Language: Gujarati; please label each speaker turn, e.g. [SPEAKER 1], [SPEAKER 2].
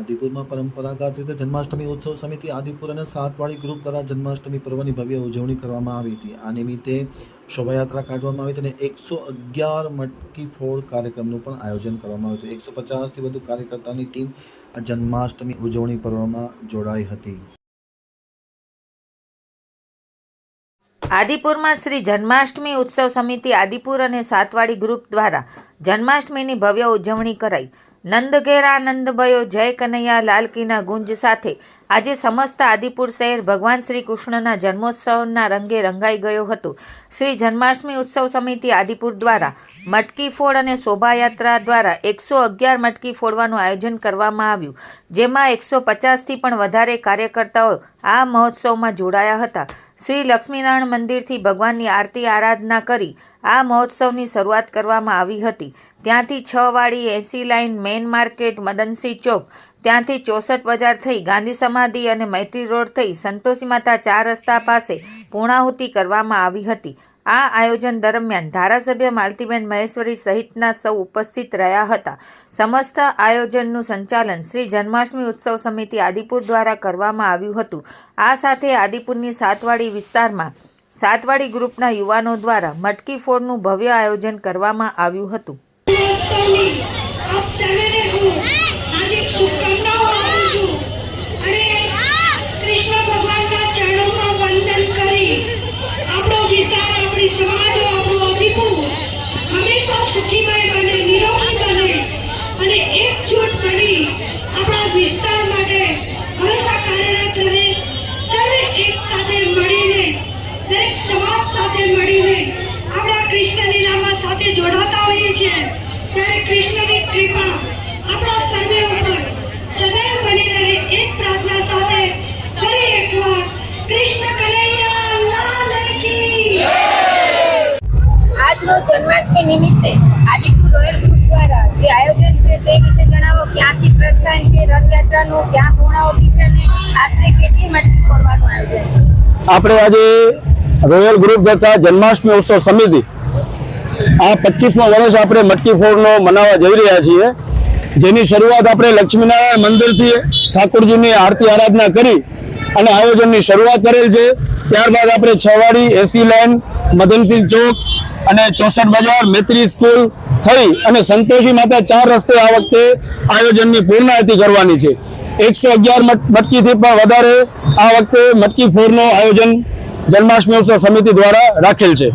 [SPEAKER 1] आदिपुर में परंपरागत रीते जन्माष्टमी उत्सव समिति आदिपुर और सातवाड़ी ग्रुप द्वारा जन्माष्टमी पर्वनी भव्य उजवणी करवामां आवी हती। आ निमित्ते शोभायात्रा काढवामां आवी हती अने 111 मटकी फोड़ कार्यक्रमनुं पण आयोजन करवामां आव्युं हतुं। 150 थी वधु कार्यकर्तानी टीम आ जन्माष्टमी उजवणी पर्वमां जोडाई हती।
[SPEAKER 2] आदिपुर में श्री जन्माष्टमी उत्सव समिति आदिपुर और सातवाड़ी ग्रुप द्वारा जन्माष्टमी भव्य उजवणी कराई। नंदघेरा नंद भयो जय कन्हैया लाल कीना गुंज साथे આજે સમસ્ત આદિપુર શહેર ભગવાન શ્રી કૃષ્ણના જન્મોત્સવના રંગે રંગાઈ ગયો હતો। શ્રી જન્માષ્ટમી ઉત્સવ સમિતિ આદિપુર દ્વારા મટકી ફોડ અને શોભાયાત્રા દ્વારા 111 મટકી ફોડવાનું આયોજન કરવામાં આવ્યું, જેમાં 150થી પણ વધારે કાર્યકર્તાઓ આ મહોત્સવમાં જોડાયા હતા। શ્રી લક્ષ્મીનારાયણ મંદિરથી ભગવાનની આરતી આરાધના કરી આ મહોત્સવની શરૂઆત કરવામાં આવી હતી। ત્યાંથી 6 વાડી 80 લાઇન મેઇન માર્કેટ મદનસિંહ ચોક, ત્યાંથી 64 બજાર થઈ ગાંધી સમાધિ અને મૈત્રી રોડ થઈ સંતોષી માતા 4 રસ્તા પાસે પૂર્ણાહુતિ કરવામાં આવી હતી। આ આયોજન દરમિયાન ધારાસભ્ય માલતીબેન મહેશ્વરી સહિતના સૌ ઉપસ્થિત રહ્યા હતા। સમસ્ત આયોજનનું સંચાલન શ્રી જન્માષ્ટમી ઉત્સવ સમિતિ આદિપુર દ્વારા કરવામાં આવ્યું હતું। આ સાથે આદિપુરની સાતવાડી વિસ્તારમાં સાતવાડી ગ્રુપના યુવાનો દ્વારા મટકી ફોડનું ભવ્ય આયોજન કરવામાં આવ્યું હતું।
[SPEAKER 3] शुभकामनाओं आपू छू अने कृष्ण भगवानना चरणों में वंदन करी आपणो विस्तार आपणी समाज आपणो आदिपुर हमेशा सुखीमय बने, निरोगी बने अने एकजूट बनी आपणा विस्तार माटे हमेशा कार्यरत रहे। सर्वे एक साथे मळीने दरेक समाज साथे मळीने आपणा कृष्ण लीलामां साथे जोडाता होईए छे त्यारे कृष्णनी कृपा आपणा सर्वे उपर सदैव बनी रहे। एक प्रार्थना साथे फरी एक बार कृष्ण कन्हैया लाल की।
[SPEAKER 4] आज रोज जन्माष्टमी निमित्ते आदिपुर रॉयल ग्रुप द्वारा जे आयोजन छे ते विषे जणावो। क्यांथी प्रस्थान छे रथयात्रानुं, क्यां पूर्णाहुति छे ने आश्रे केटली मटकी फोडवानुं आयोजन छे।
[SPEAKER 5] આપણે આજે રોયલ ગ્રુપ તથા જન્માષ્ટમી ઉત્સવ સમિતિ આ 25મા વર્ષ આપણે મટકી ફોડનો મનાવવા જઈ રહ્યા છીએ, જેની શરૂઆત આપણે લક્ષ્મીનારાયણ મંદિરથી ઠાકોરજીની આરતી આરાધના કરી અને આયોજનની શરૂઆત કરેલ છે। ત્યારબાદ આપણે 6 વાડી 80 લાઇન મદનસિંહ ચોક અને 64 બજાર મૈત્રી સ્કૂલ થઈ અને સંતોષી માતા 4 રસ્તે આ વખતે આયોજનની પૂર્ણાહુતિ કરવાની છે। 111 મટકીથી પણ વધારે આ વખતે મટકી ફોડનું આયોજન જન્માષ્ટમી ઉત્સવ સમિતિ દ્વારા રાખેલ છે।